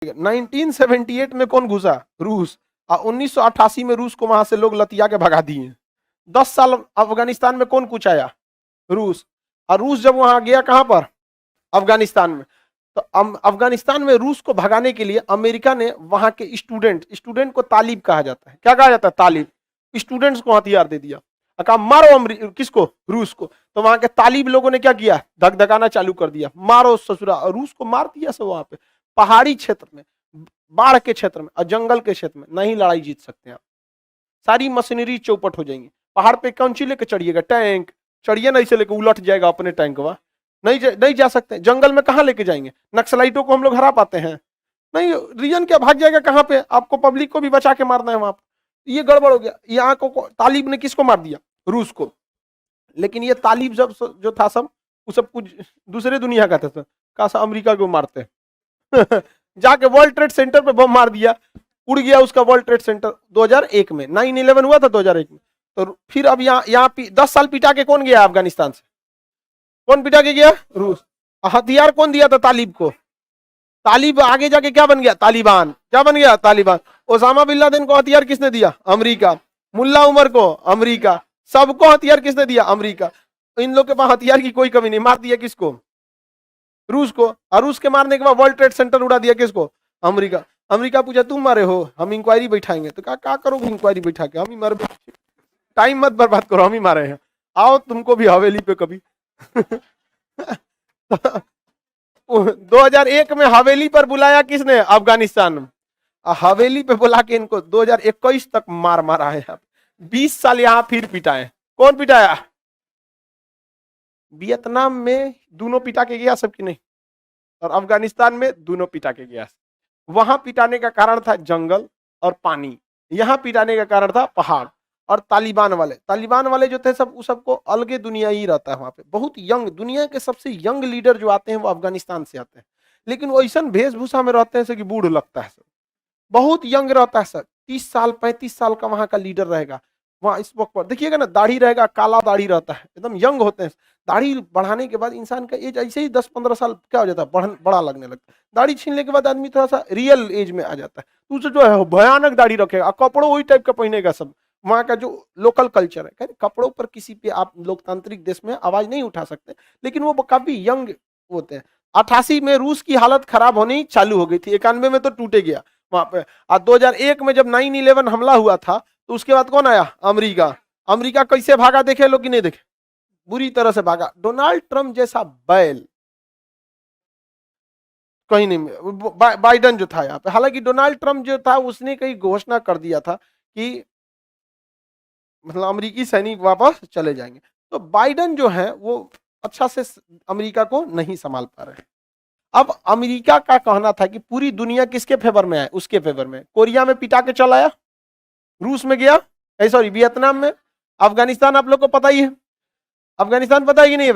1978 में कौन घुसा? रूस। और 1988 में रूस को वहां से लोग लतिया के भगा दिए। 10 साल अफगानिस्तान में कौन कुछ आया? रूस। और रूस जब वहां गया कहां पर? अफगानिस्तान में। तो अफगानिस्तान में रूस को भगाने के लिए अमेरिका ने वहां के स्टूडेंट को तालिब कहा जाता है। क्या कहा जाता है? तालिब। स्टूडेंट्स को हथियार दे दिया, कहा मारो किसको? रूस को। तो वहां के तालिब लोगों ने क्या किया? धकधकाना चालू कर दिया, मारो ससुरा। और रूस को मार दिया सब। वहां पे पहाड़ी क्षेत्र में, बाढ़ के क्षेत्र में और जंगल के क्षेत्र में नहीं लड़ाई जीत सकते आप। सारी मशीनरी चौपट हो जाएंगी। पहाड़ पे कौन सी लेके चढ़िएगा? टैंक। चढ़िए नहीं से लेके उलट जाएगा अपने टैंक। वहां नहीं जा सकते। जंगल में कहां लेके जाएंगे? नक्सलाइटों को हम लोग हरा पाते हैं? नहीं। रीजन क्या? भाग जाएगा कहां पे? आपको पब्लिक को भी बचा के मारना है वहां पर। ये गड़बड़ हो गया। यहाँ को तालिब ने किसको मार दिया? रूस को। लेकिन ये तालिब जब जो था सब, वो सब कुछ दूसरे दुनिया का था। कहा अमेरिका को मारते जाके वर्ल्ड ट्रेड सेंटर पे बम मार दिया, उड़ गया उसका वर्ल्ड ट्रेड सेंटर 2001 में। 9/11 हुआ था 2001 में। तो फिर अब यहाँ 10 साल पिटा के कौन गया अफगानिस्तान से? कौन पिटा के गया? रूस। हथियार कौन दिया था तालिब को? तालिब आगे जाके क्या बन गया? तालिबान। क्या बन गया? तालिबान। ओसामा बिन लादेन को हथियार किसने दिया? अमेरिका। मुल्ला उमर को? अमेरिका। सबको हथियार किसने दिया? अमेरिका। इन लोग के पास हथियार की कोई कमी नहीं। मार दिया किसको? रूस को। और रूस के मारने के बाद वर्ल्ड ट्रेड सेंटर उड़ा दिया किसको? अमेरिका। अमेरिका पूछा तुम मारे हो, हम इंक्वायरी बैठाएंगे। तो क्या करोगे इंक्वायरी बैठा के? हम ही मारे। टाइम मत बर्बाद करो, हम ही मारे हैं। आओ तुमको भी हवेली पे कभी 2001 में हवेली पर बुलाया किसने? अफगानिस्तान। हवेली पे बुला के इनको 2021 तक मार मारा है। 20 साल यहाँ फिर पिटाए। कौन पिटाया? वियतनाम में दोनों पिटा के गया सबकी नहीं, और अफगानिस्तान में दोनों पिटा के गया। वहां पिटाने का कारण था जंगल और पानी, यहाँ पिटाने का कारण था पहाड़। और तालिबान वाले जो थे सब, सबको अलगे दुनिया ही रहता है वहां पे। बहुत यंग, दुनिया के सबसे यंग लीडर जो आते हैं वो अफगानिस्तान से आते हैं। लेकिन वो ऐसा वेशभूषा में रहते हैं कि बूढ़ लगता है सब। बहुत यंग रहता है सर। 30 साल 35 साल का वहां का लीडर रहेगा। वहां इस वक्त पर देखिएगा ना, दाढ़ी रहेगा, काला दाढ़ी रहता है, एकदम यंग होते हैं। दाढ़ी बढ़ाने के बाद इंसान का एज ऐसे ही 10-15 साल क्या हो जाता है? बड़ा लगने लगता है। दाढ़ी छीनने के बाद आदमी थोड़ा सा रियल एज में आ जाता है। तो उसे जो है भयानक दाढ़ी रखेगा, कपड़ों वही टाइप का पहनेगा सब। वहाँ का जो लोकल कल्चर है, कपड़ों पर किसी पे आप लोकतांत्रिक देश में आवाज नहीं उठा सकते, लेकिन वो काफी यंग होते हैं। 88 में रूस की हालत खराब होनी चालू हो गई थी, 91 में तो टूटे गया वहां पे। और 2001 में जब 9/11 हमला हुआ था, तो उसके बाद कौन आया? अमेरिका। अमेरिका कैसे भागा देखे लोग कि नहीं देखे? बुरी तरह से भागा। डोनाल्ड ट्रंप जैसा बैल कहीं नहीं। बाइडन जो था यहाँ पे, हालांकि डोनाल्ड ट्रंप जो था उसने कहीं घोषणा कर दिया था कि मतलब अमेरिकी सैनिक वापस चले जाएंगे। तो बाइडन जो है वो अच्छा से अमेरिका को नहीं संभाल पा रहे हैं। अब अमेरिका का कहना था कि पूरी दुनिया किसके फेवर में है? उसके फेवर में। कोरिया में पिटा के चल आया, रूस में गया, सॉरी वियतनाम में। अफगानिस्तान आप लोग को पता ही है। अफगानिस्तान पता है कि नहीं?